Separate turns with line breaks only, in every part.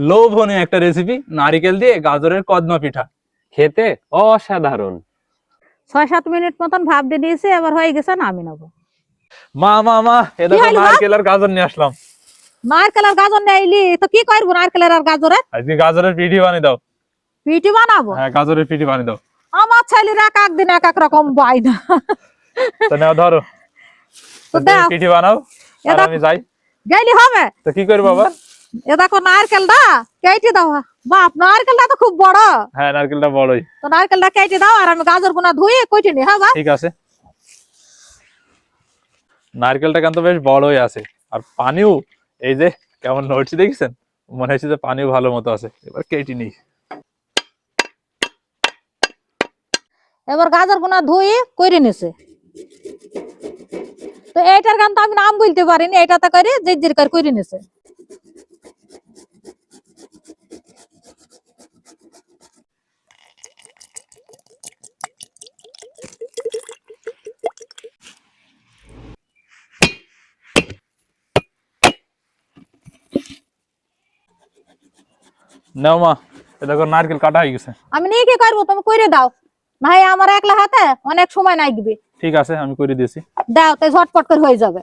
লোভনীয় একটা রেসিপি, নারিকেল দিয়ে গাজরের কদমা পিঠা।
খেতে অসাধারণ।
6-7 মিনিট মতন ভাপ দিয়ে দিয়েছি, এবার হয়ে গেছে, নামিয়ে নেবো।
মা মা মা এ দেখো
হলো মা?
নারকেল আর গাজর নিয়ে আসলাম।
নারকেল আর গাজর নেইলি তো কি করবো? নারকেলের আর গাজরের
আজকে গাজরের পিঠি বানিয়ে দাও।
পিঠি বানাবো?
হ্যাঁ, গাজরের পিঠি বানিয়ে দাও।
আমার ছেলেরা এক একদিন এক এক রকম বায়না।
তো নাও ধরো,
তো
তুমি
দাও।
পিঠি বানাও আর
এটা
আমি যাই।
গেলি হবে?
তো কি করবো বাবা?
এ দেখো নারকেলটা কেটে দাও। বাপ, নারকেলটা তো খুব বড়।
হ্যাঁ, নারকেলটা বড়ই।
তো নারকেলটা কেটে দাও আর আমি গাজর গুনা ধুয়ে কেটে নি। হ্যাঁ,
ঠিক আছে। নারকেলটা কিন্তু বেশ বড়ই আছে, আর পানিও এই যে কেমন নড়ছে দেখছেন, মনে হচ্ছে যে পানিও ভালো মতো আছে। এবার কেটে নিই।
এবার গাজর গুনা ধুয়ে করে নিছে। তো এইটার গান তো আমি নাম বলতে পারিনি, এটাতে করে জির করে নিছে।
নাও মা, এ দেখো নারকেল কাটা হয়ে গেছে।
আমি নিয়ে কি করবো? তুমি করে দাও। ভাই আমার একলা হাতে অনেক সময় লাগবে।
ঠিক আছে, আমি করে দিয়েছি।
দাও, তাই ঝটপট করে হয়ে যাবে।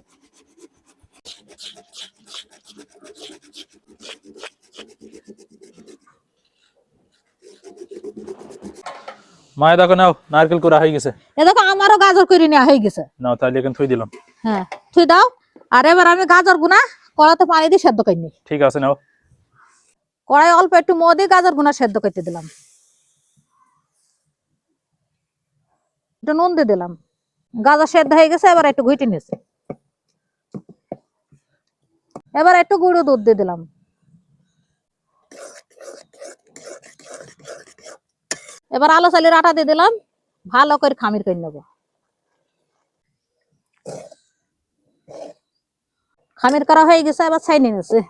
মা এ দেখো নাও, নারকেল করা হয়ে গেছে।
এ দেখো আমারও গাজর করে নেওয়া হয়ে গেছে।
নাও তাহলে এখানে থুই দিলাম।
হ্যাঁ, তুই দাও। আর এবার আমি গাজর গুনা কড়াতে পানি দিয়ে সেদ্ধ করে নিই।
ঠিক আছে, নাও।
কড়াই অল্প একটু মো দিয়ে গাজর গুনা সেদ্ধ করতে দিলাম। একটু নুন দিয়ে দিলাম। গাজর সেদ্ধ হয়ে গেছে, এবার একটু ঘুটে নিয়েছে। এবার একটু গুঁড়ো দুধ দিয়ে দিলাম। এবার আলু চালের আটা দিয়ে দিলাম। ভালো করে খামির করে নেবো। খামির করা হয়ে গেছে, এবার ছাই নিয়ে নিয়েছে।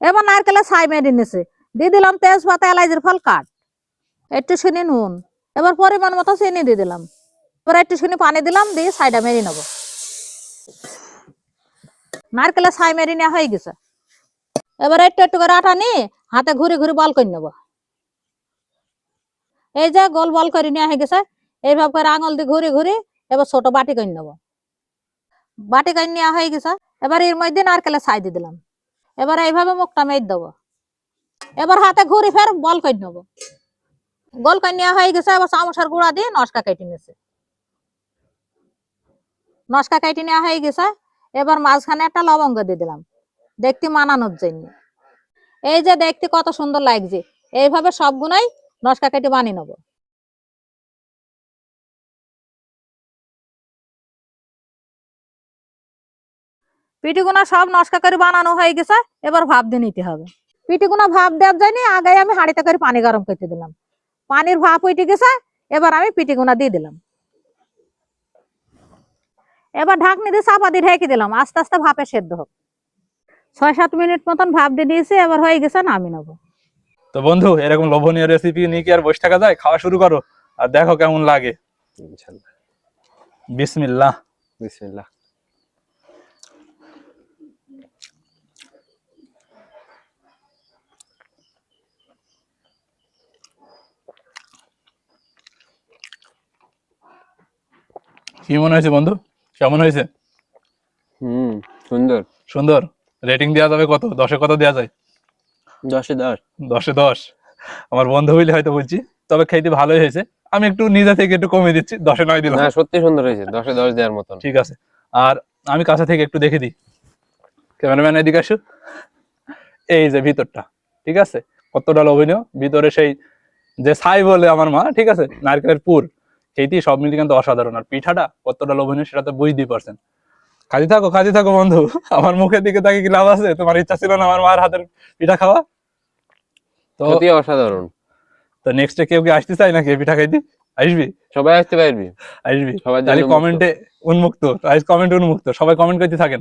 এবার নারকেলের ছাই মেরে নিয়েছে। দিয়ে দিলাম তেজপাতা, এলাচের ফল কাট, একটু চিনি, নুন। এবার পরিমাণ মতো চিনি দিয়ে দিলাম। এবার একটু চিনি পানি দিলাম, দিয়ে ছাইটা মেরে নেবো। নারকেলের ছাই মেরে নেওয়া হয়ে গেছে। এবার একটু একটু করে আটা নিয়ে হাতে ঘুরে ঘুরে বল করে নেবো। এই যে গোল বল করে নেওয়া হয়ে গেছে। এইভাবে করে আঙুল দিয়ে ঘুরে ঘুরে এবার ছোট বাটি করে নেবো। বাটি করে নেওয়া হয়ে গেছে। এবার এর মধ্যে নারকেলের ছাই দিয়ে দিলাম। এবার এইভাবে মুখটা মেরে দেবো। এবার হাতে ঘুরে ফের বল করে নেবো। গোল করে নেওয়া হয়ে গেছে। এবার চামচের গুঁড়া দিয়ে নস্কা কেটে নিয়েছে। নস্কা কেটে নেওয়া হয়ে গেছে। এবার মাঝখানে একটা লবঙ্গ দিয়ে দিলাম, দেখতে মানানোর জন্য। এই যে দেখতে কত সুন্দর লাগছে। এইভাবে সবগুলাই নস্কা কেটে বানিয়ে নেবো। পিঠিগুনা সব নস্কা করে বানানো হয়ে গেছে। এবার ভাপ দিয়ে নিতে হবে। পিঠিগুনা ভাপ দেওয়ার জন্য আগে আমি হাঁড়িতে করে পানি গরম করতে দিলাম। পানির ভাপ উঠে গেছে। এবার আমি পিঠিগুনা দিয়ে দিলাম। এবার ঢাকনি দিয়ে চাপা দিয়ে ঢেকে দিলাম, আস্তে আস্তে ভাপে সেদ্ধ হোক। 6-7 মিনিট মতন ভাপ দিয়ে দিয়েছি, এবার হয়ে গেছে, নামিয়ে নেবো।
তো বন্ধু, এরকম লোভনীয় রেসিপি নিয়ে কি আর বসে থাকা যায়? খাওয়া শুরু করো আর দেখো কেমন লাগে।
ইনশাআল্লাহ।
বিসমিল্লাহ।
বিসমিল্লাহ।
কি মনে হয়েছে বন্ধু? কেমন হয়েছে?
সুন্দর।
সুন্দর। রেটিং দেওয়া যাবে কত? 10-এ কত দেওয়া যায়?
10-এ 10।
10-এ 10। আমার বন্ধু হইলে হয়তো বলছি, তবে খেতে ভালোই হয়েছে। আমি একটু নিজে থেকে একটু কমিয়ে দিচ্ছি, 10-এ 9 দিলাম।
না, সত্যি সুন্দর হয়েছে, 10-এ 10 দেওয়ার মতন।
ঠিক আছে। আর আমি কাছে থেকে একটু দেখে দিই। ক্যামেরাম্যান এদিকে আসো। এই যে ভিতরটা, ঠিক আছে, কতটা লোভনীয়। ভিতরে সেই যে ছাই বলে আমার মা, ঠিক আছে, নারকেলের পুর, সেইটি সব মিলিয়ে কিন্তু অসাধারণ। আর পিঠাটা কতটা লোভনীয় সেটা তো বুঝতেই পারছেন। খাদি থাকো বন্ধু। আমার মুখের দিকে তাকিয়ে কি লাভ আছে? তোমার ইচ্ছা ছিল না আমার মার হাতের পিঠা খাওয়া? তো
সত্যি অসাধারণ।
তো নেক্সটে কেউ কি আসতে চাই নাকি পিঠা খাইতে? আসবি?
সবাই আসতে পারবি।
আসবি?
সবাই
তাহলে কমেন্টে উন্মুক্ত, কমেন্ট উন্মুক্ত, সবাই কমেন্ট করতে থাকেন।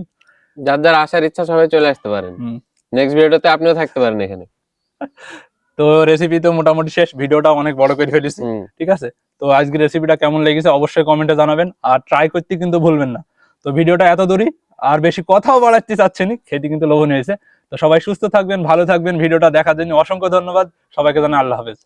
যার যার আসার ইচ্ছা সবাই চলে আসতে পারেন। নেক্সট ভিডিওতে আপনিও থাকতে পারেন এখানে।
তো রেসিপি তো মোটামুটি শেষ, ভিডিওটা অনেক বড় করে ফেলেছি, ঠিক আছে। তো আজকে রেসিপিটা কেমন লেগেছে অবশ্যই কমেন্টে জানাবেন, আর ট্রাই করতে কিন্তু ভুলবেন না। তো ভিডিওটা এত দূরই, আর বেশি কথাও বাড়াতে চাচ্ছে না, খেতে কিন্তু লোভনীয় হয়েছে। তো সবাই সুস্থ থাকবেন, ভালো থাকবেন। ভিডিওটা দেখার জন্য অসংখ্য ধন্যবাদ সবাইকে, জানাই আল্লাহ হাফেজ।